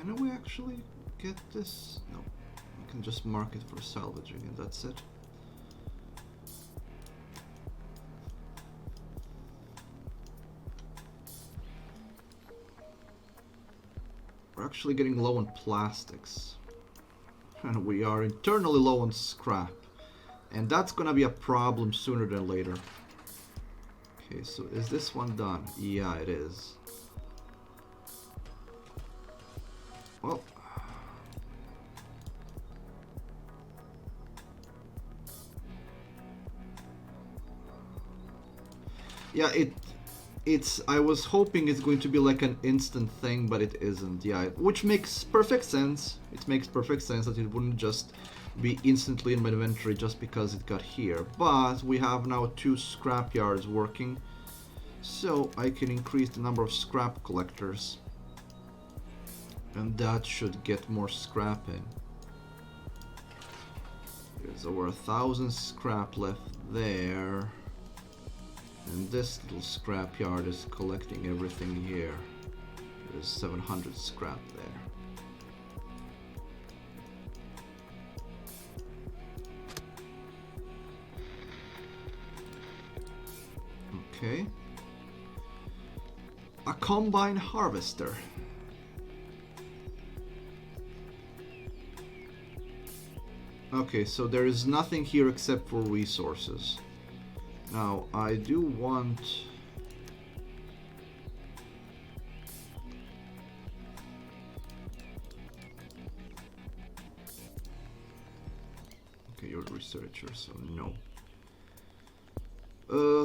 Can we actually get this? No. We can just mark it for salvaging and that's it. We're actually getting low on plastics. And we are internally low on scrap. And that's gonna be a problem sooner than later. Okay, so is this one done? Yeah, it is. Well, yeah, it's I was hoping it's going to be like an instant thing, but it isn't. Yeah, which makes perfect sense. It makes perfect sense that it wouldn't just be instantly in my inventory just because it got here. But we have now 2 scrap yards working, so I can increase the number of scrap collectors, and that should get more scrap in. There's over 1,000 scrap left there. And this little scrap yard is collecting everything here. There's 700 scrap there. Okay. A combine harvester. Okay, so there is nothing here except for resources. Now, I do want... Okay, you're a researcher, so no.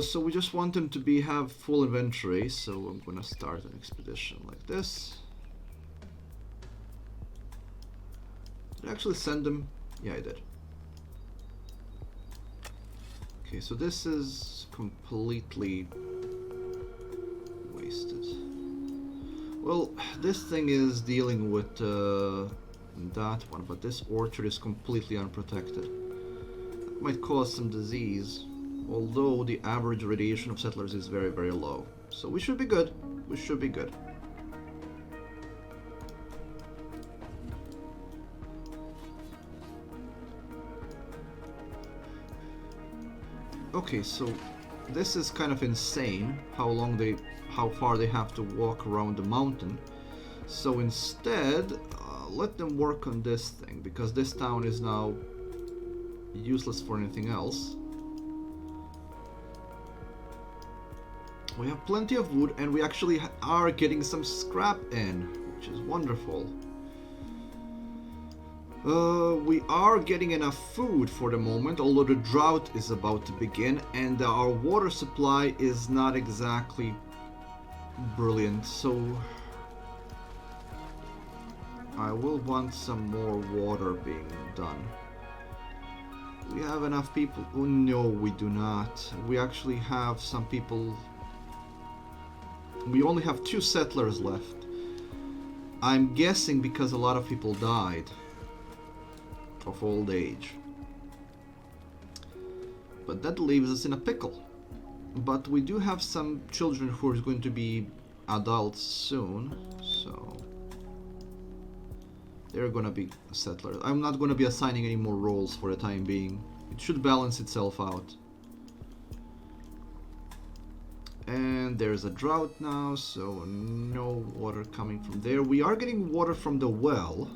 So we just want them to have full inventory, so I'm gonna start an expedition like this. Did I actually send them? Yeah, I did. Okay, so this is completely wasted. Well, this thing is dealing with that one, but this orchard is completely unprotected. That might cause some disease, although the average radiation of settlers is very, very low. So we should be good. We should be good. Okay, so this is kind of insane how far they have to walk around the mountain. So instead, let them work on this thing, because this town is now useless for anything else. We have plenty of wood, and we actually are getting some scrap in, which is wonderful. We are getting enough food for the moment, although the drought is about to begin, and our water supply is not exactly brilliant, so I will want some more water being done. We have enough people? Oh, no, we do not. We actually have some people. We only have 2 settlers left. I'm guessing because a lot of people died of old age. But that leaves us in a pickle. But we do have some children who are going to be adults soon, so they're gonna be settlers. I'm not gonna be assigning any more roles for the time being. It should balance itself out. And there's a drought now, so no water coming from there. We are getting water from the well.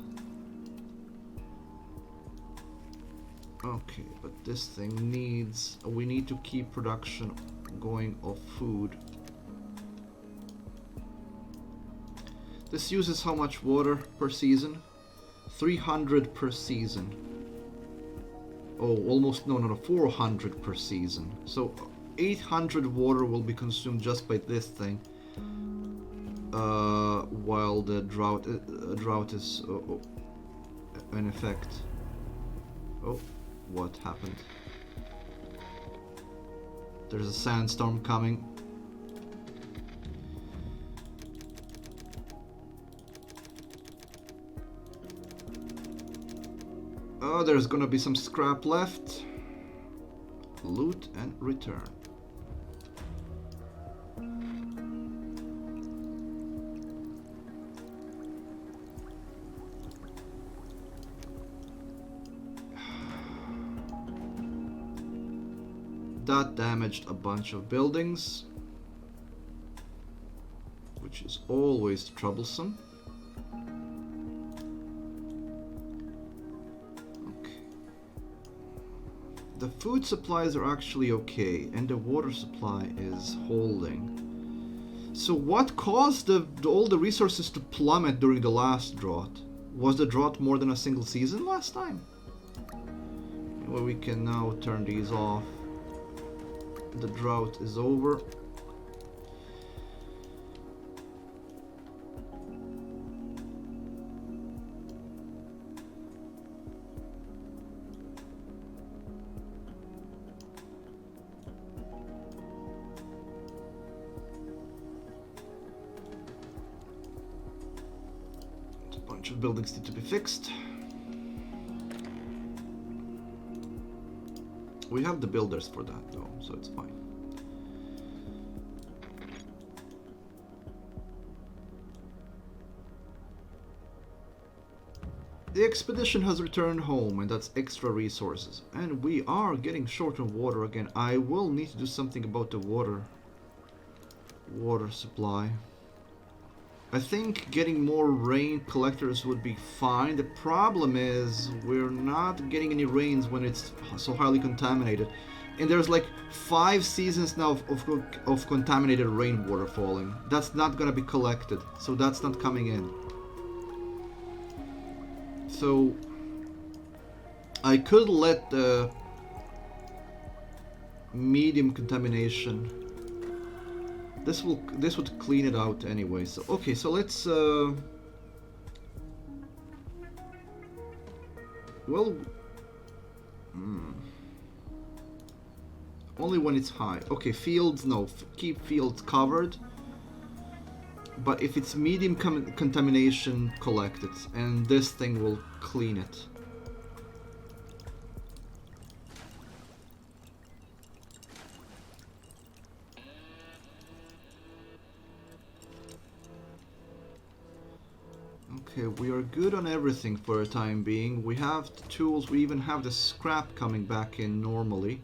Okay, but this thing needs... We need to keep production going of food. This uses how much water per season? 300 per season. Oh, almost, no, 400 per season. So 800 water will be consumed just by this thing. While the drought is in effect. Oh. What happened? There's a sandstorm coming. Oh, there's gonna be some scrap left. Loot and return. that damaged a bunch of buildings, which is always troublesome. Okay. The food supplies are actually okay, and the water supply is holding. So what caused all the resources to plummet during the last drought? Was the drought more than a single season last time? Well, we can now turn these off. The drought is over. A bunch of buildings need to be fixed. We have the builders for that though, so it's fine. The expedition has returned home, and that's extra resources. And we are getting short on water again. I will need to do something about the water supply. I think getting more rain collectors would be fine. The problem is we're not getting any rains when it's so highly contaminated. And there's like 5 seasons now of contaminated rainwater falling. That's not gonna be collected, so that's not coming in. So I could let the medium contamination. This would clean it out anyway. So okay, so let's well, only when it's high. Okay, fields, no, keep fields covered. But if it's medium contamination, collect it, and this thing will clean it. Okay, we are good on everything for the time being. We have the tools, we even have the scrap coming back in normally.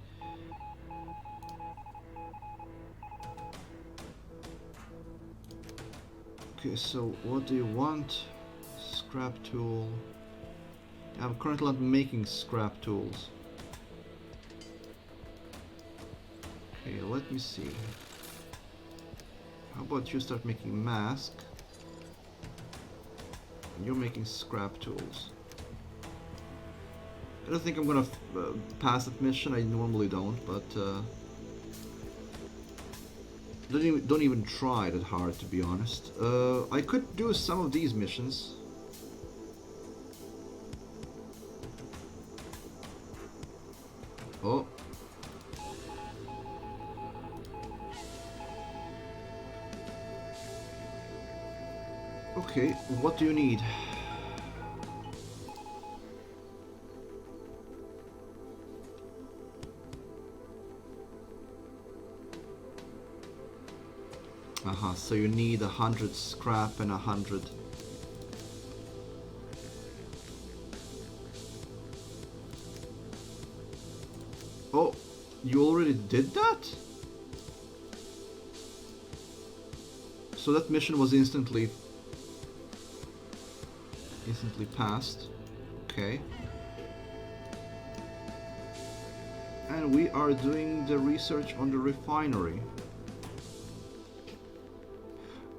Okay, so what do you want? Scrap tool. I'm currently not making scrap tools. Okay, let me see. How about you start making mask? You're making scrap tools. I don't think I'm gonna pass that mission. I normally don't, but don't even try that hard, to be honest. I could do some of these missions. Oh. Okay, what do you need? So you need 100 scrap and 100. Oh, you already did that? So that mission was instantly passed. Okay. And we are doing the research on the refinery.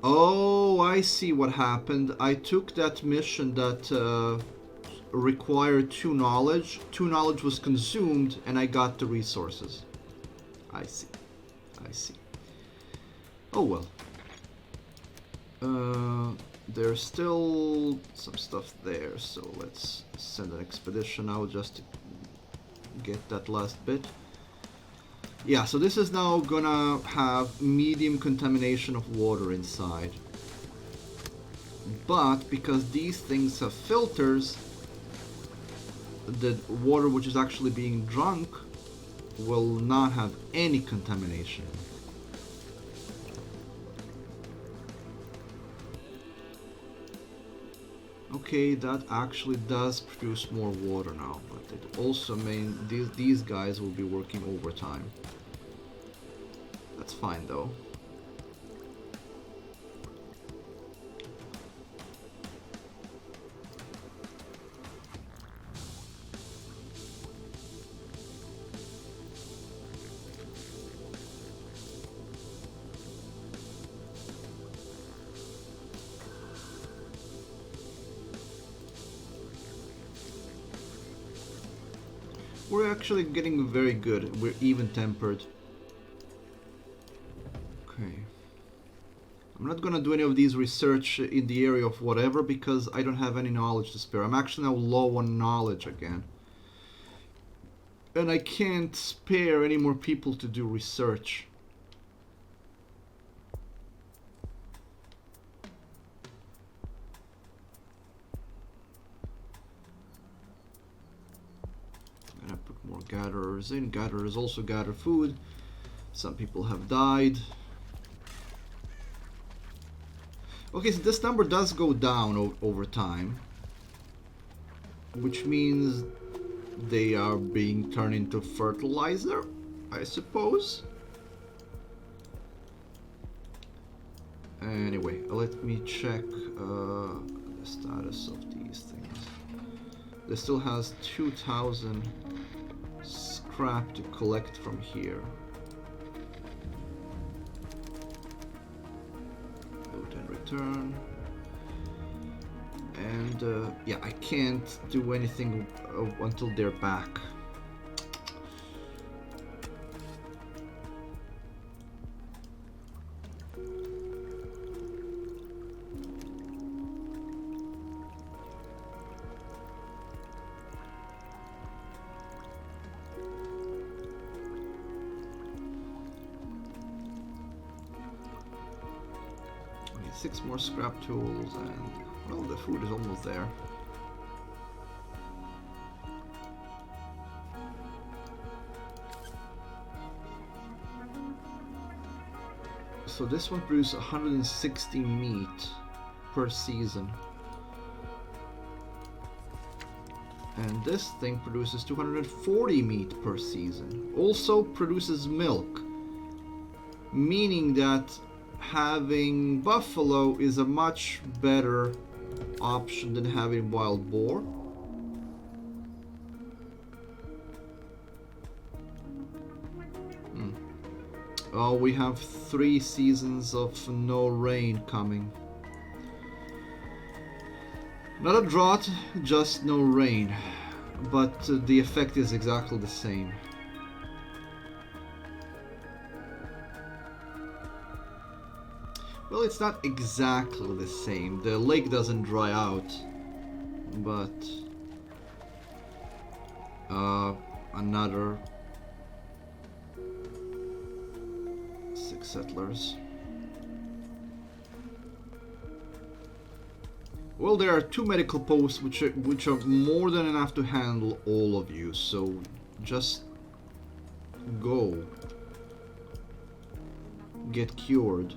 Oh, I see what happened. I took that mission that required 2 knowledge. 2 knowledge was consumed, and I got the resources. I see. I see. Oh well. There's still some stuff there, so let's send an expedition out just to get that last bit. Yeah, so this is now gonna have medium contamination of water inside. But because these things have filters, the water which is actually being drunk will not have any contamination. Okay, that actually does produce more water now, but it also means these guys will be working overtime. That's fine though. We're actually getting very good. We're even-tempered. Okay. I'm not gonna do any of these research in the area of whatever because I don't have any knowledge to spare. I'm actually now low on knowledge again. And I can't spare any more people to do research. I'm gonna put more gatherers in. Gatherers also gather food. Some people have died. Okay, so this number does go down over time, which means they are being turned into fertilizer, I suppose. Anyway, let me check the status of these things. This still has 2,000 scrap to collect from here. Return. And yeah, I can't do anything until they're back. Okay, 6 more scrap tools and, well, the food is almost there. So this one produces 160 meat per season. And this thing produces 240 meat per season. Also produces milk, meaning that having buffalo is a much better option than having wild boar. Oh, we have 3 seasons of no rain coming. Not a drought, just no rain. But the effect is exactly the same. Well, it's not exactly the same. The lake doesn't dry out. But another 6 settlers. Well, there are 2 medical posts which are more than enough to handle all of you, so just go. Get cured.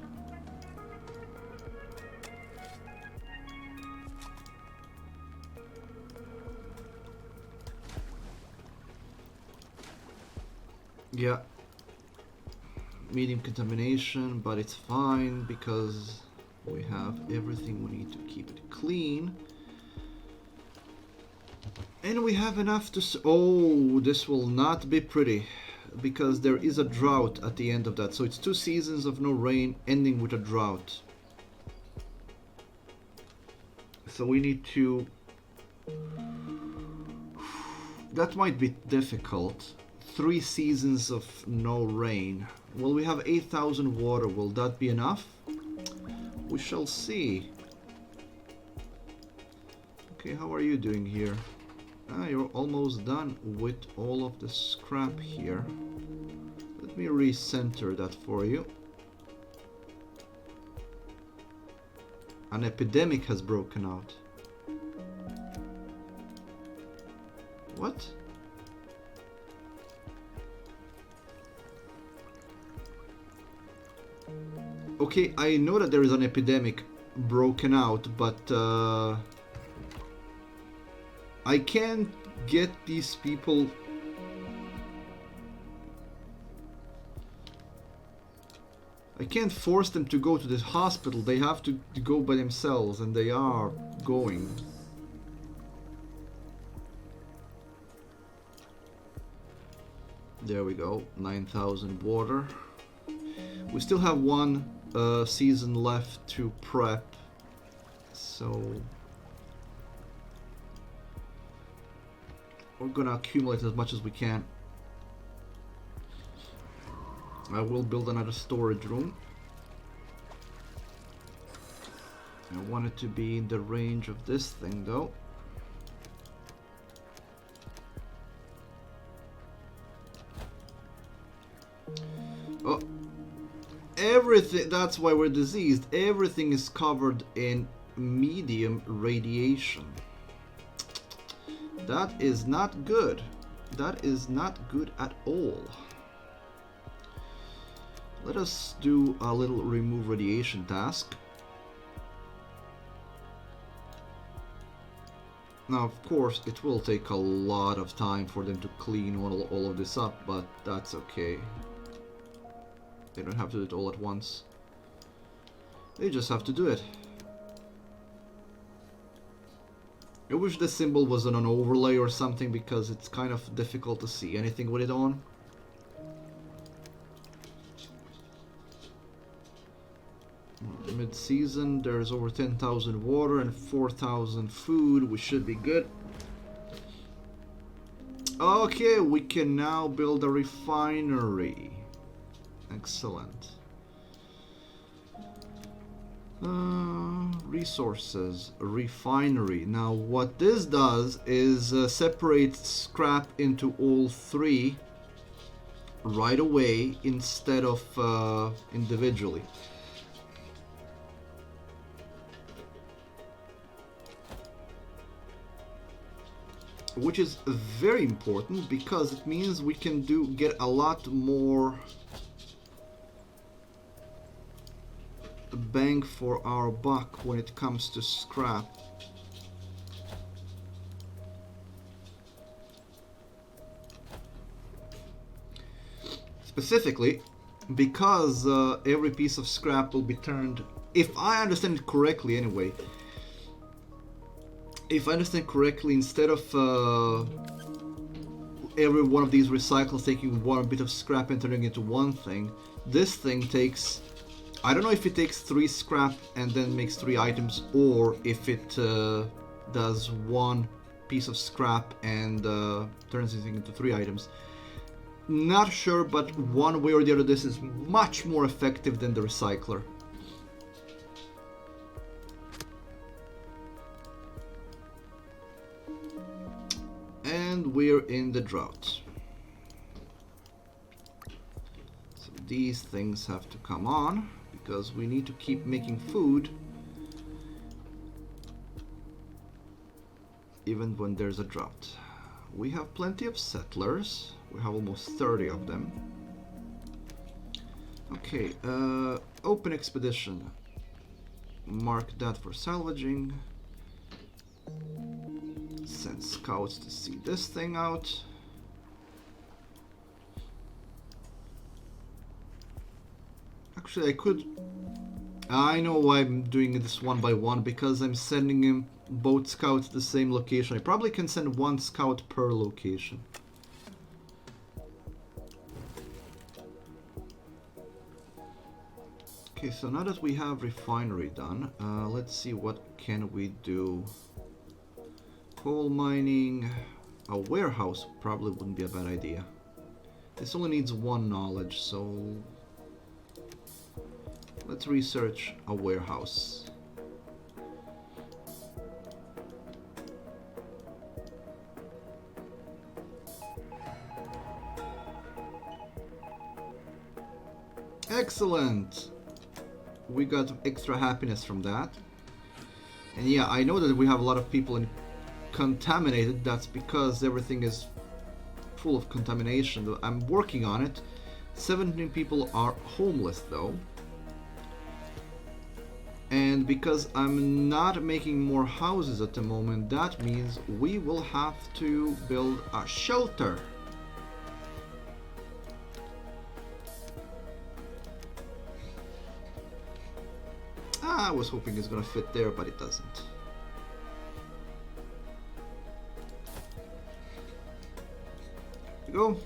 Yeah. Medium contamination, but it's fine because we have everything we need to keep it clean. And we have enough to... Oh, this will not be pretty because there is a drought at the end of that. So it's 2 seasons of no rain ending with a drought. So we need to... That might be difficult. 3 seasons of no rain. Well, we have 8,000 water. Will that be enough? We shall see. Okay, how are you doing here? Ah, you're almost done with all of the scrap here. Let me recenter that for you. An epidemic has broken out. What? Okay, I know that there is an epidemic broken out, but I can't get these people... I can't force them to go to this hospital. They have to go by themselves, and they are going. There we go, 9,000 water. We still have one season left to prep, so we're gonna accumulate as much as we can. I will build another storage room. I want it to be in the range of this thing though. Oh, everything, that's why we're diseased. Everything is covered in medium radiation. That is not good. That is not good at all. Let us do a little remove radiation task. Now, of course, it will take a lot of time for them to clean all of this up, but that's okay. They don't have to do it all at once. They just have to do it. I wish the symbol was on an overlay or something, because it's kind of difficult to see anything with it on. Mid-season, there's over 10,000 water and 4,000 food. We should be good. Okay, we can now build a refinery. Excellent. Resources, refinery. Now what this does is separate scrap into all three right away instead of individually. Which is very important, because it means we can get a lot more bang for our buck when it comes to scrap. Specifically, because every piece of scrap will be turned, if I understand it correctly anyway, if I understand correctly, instead of every one of these recycles taking one bit of scrap and turning it into one thing, this thing takes, I don't know if it takes 3 scrap and then makes 3 items, or if it does 1 piece of scrap and turns it into 3 items. Not sure, but one way or the other this is much more effective than the recycler. And we're in the drought. So these things have to come on, because we need to keep making food even when there's a drought. We have plenty of settlers. We have almost 30 of them. Okay, open expedition. Mark that for salvaging. Send scouts to see this thing out. Actually, I know why I'm doing this one by one, because I'm sending him both scouts to the same location. I probably can send 1 scout per location. Okay, so now that we have refinery done, let's see what can we do. Coal mining, a warehouse probably wouldn't be a bad idea. This only needs 1 knowledge, so let's research a warehouse. Excellent! We got extra happiness from that. And yeah, I know that we have a lot of people contaminated. That's because everything is full of contamination. I'm working on it. 17 people are homeless though. And because I'm not making more houses at the moment, that means we will have to build a shelter. I was hoping it's gonna fit there, but it doesn't. Here we go.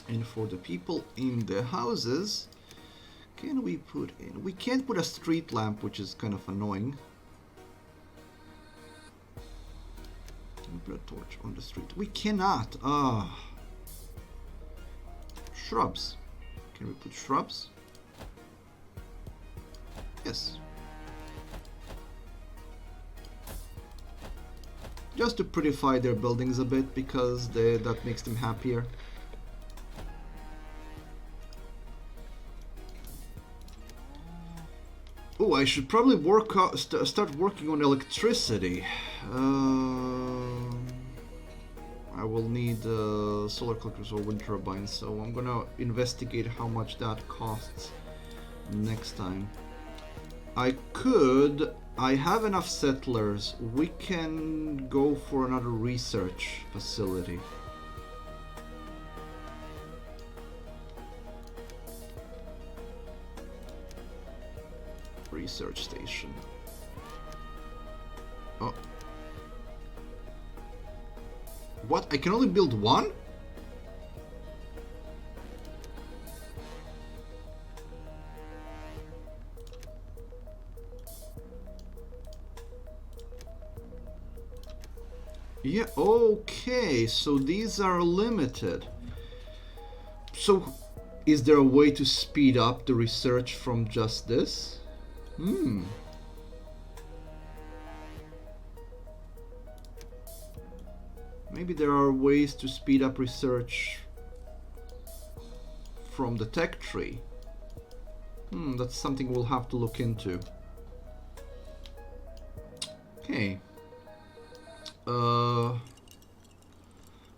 And for the people in the houses, can we put in... We can't put a street lamp, which is kind of annoying. Can we put a torch on the street? We cannot! Shrubs. Can we put shrubs? Yes. Just to prettify their buildings a bit, because that makes them happier. Oh, I should probably start working on electricity. I will need solar collectors or wind turbines, so I'm gonna investigate how much that costs next time. I have enough settlers. We can go for another research facility. Research station. Oh. What? I can only build one? Yeah, okay, so these are limited. So, is there a way to speed up the research from just this? Maybe there are ways to speed up research from the tech tree. That's something we'll have to look into. Okay.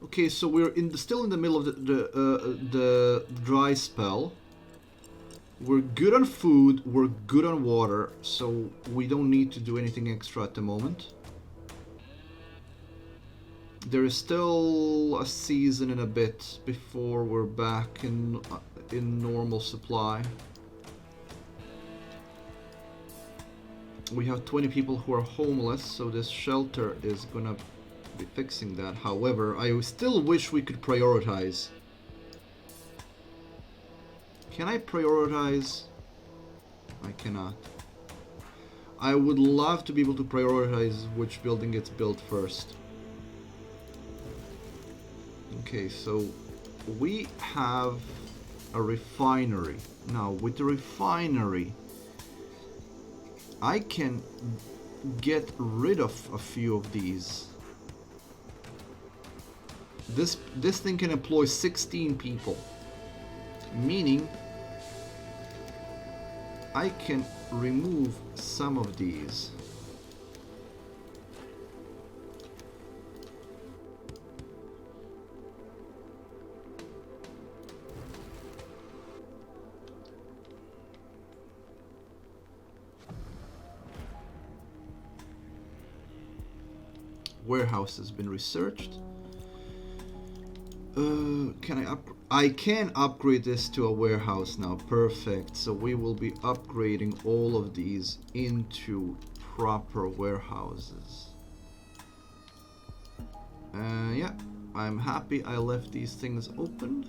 Okay, so we're still in the middle of the dry spell. We're good on food, we're good on water, so we don't need to do anything extra at the moment. There is still a season and a bit before we're back in normal supply. We have 20 people who are homeless, so this shelter is gonna be fixing that. However, I still wish we could prioritize. Can I prioritize? I cannot. I would love to be able to prioritize which building gets built first. Okay, so we have a refinery. Now, with the refinery, I can get rid of a few of these. This thing can employ 16 people, meaning I can remove some of these. Warehouse has been researched. I can upgrade this to a warehouse now. Perfect. So we will be upgrading all of these into proper warehouses. Yeah, I'm happy I left these things open.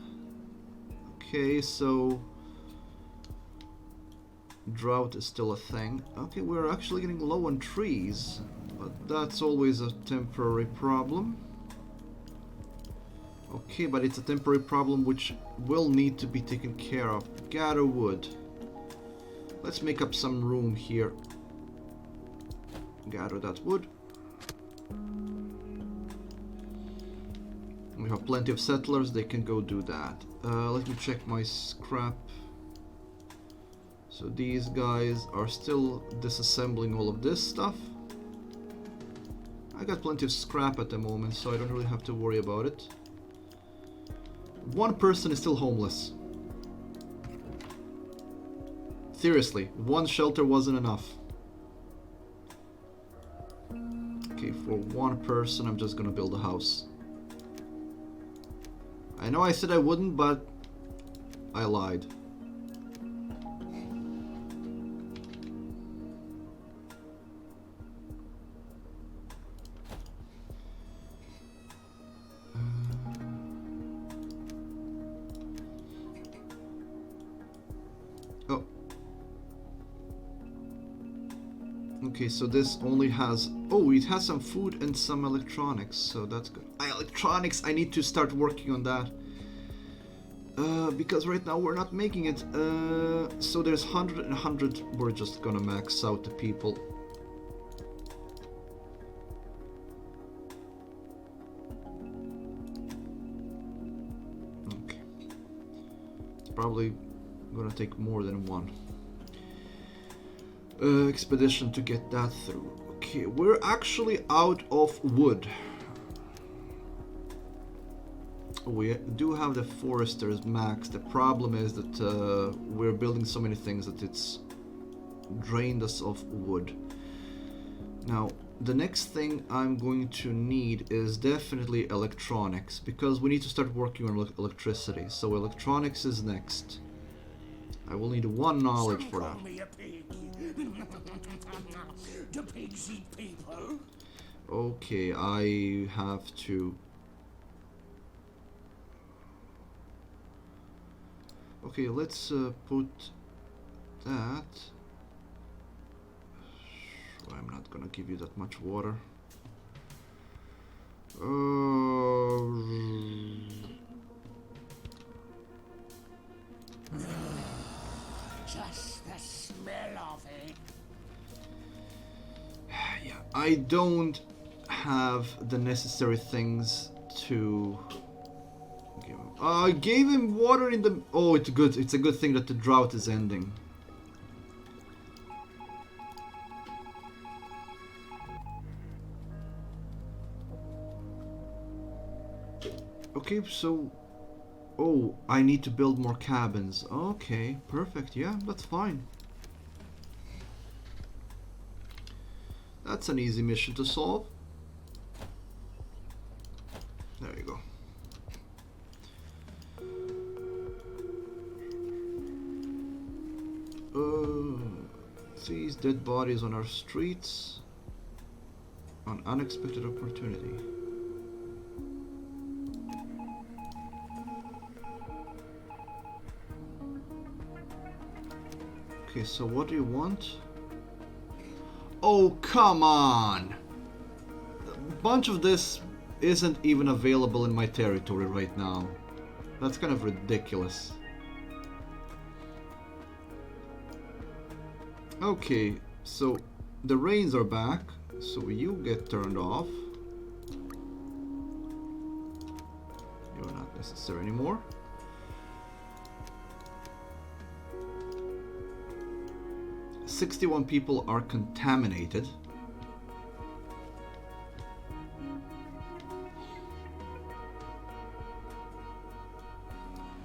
Okay, so drought is still a thing. Okay, we're actually getting low on trees, but that's always a temporary problem. Okay, but it's a temporary problem which will need to be taken care of. Gather wood. Let's make up some room here. Gather that wood. We have plenty of settlers, they can go do that. Let me check my scrap. So these guys are still disassembling all of this stuff. I got plenty of scrap at the moment, so I don't really have to worry about it. One person is still homeless. Seriously, one shelter wasn't enough. Okay, for one person, I'm just gonna build a house. I know I said I wouldn't, but I lied. Okay, so this only has... Oh, it has some food and some electronics, so that's good. Electronics, I need to start working on that. Because right now we're not making it. So there's 100 and 100. We're just gonna max out the people. Okay. It's probably gonna take more than one expedition to get that through. Okay, we're actually out of wood. We do have the foresters max. The problem is that we're building so many things that it's drained us of wood. Now, the next thing I'm going to need is definitely electronics, because we need to start working on electricity. So electronics is next. I will need 1 knowledge for that. Do pigs eat people? Okay, I have to... Okay, let's put that. I'm not gonna give you that much water. Just the smell of it. Yeah, I don't have the necessary things to give him. I gave him water in the... Oh, it's good. It's a good thing that the drought is ending. Okay, so... Oh, I need to build more cabins. Okay, perfect. Yeah, that's fine. That's an easy mission to solve. There you go. Sees dead bodies on our streets. An unexpected opportunity. Okay, so what do you want? Oh, come on! A bunch of this isn't even available in my territory right now. That's kind of ridiculous. Okay, so the rains are back, so you get turned off. You're not necessary anymore. "61 people are contaminated."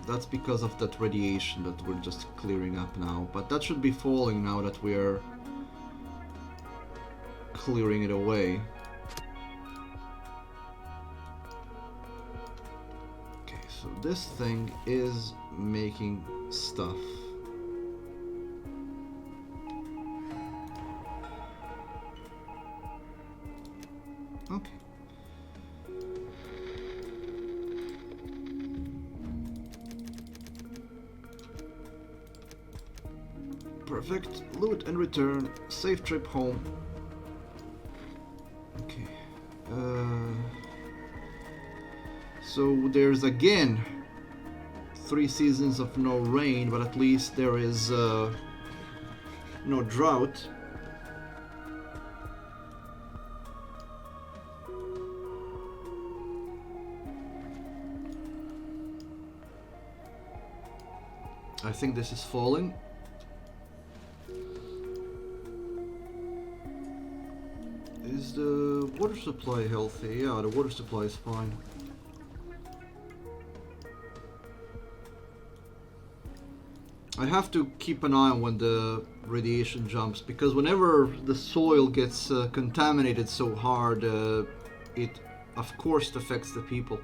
That's because of that radiation that we're just clearing up now. But that should be falling now that we're clearing it away. Okay, so this thing is making stuff. Okay. Perfect. Loot and return. Safe trip home. Okay. So there's again 3 seasons of no rain, but at least there is no drought. I think this is falling. Is the water supply healthy? Yeah, the water supply is fine. I have to keep an eye on when the radiation jumps, because whenever the soil gets contaminated so hard, it of course affects the people.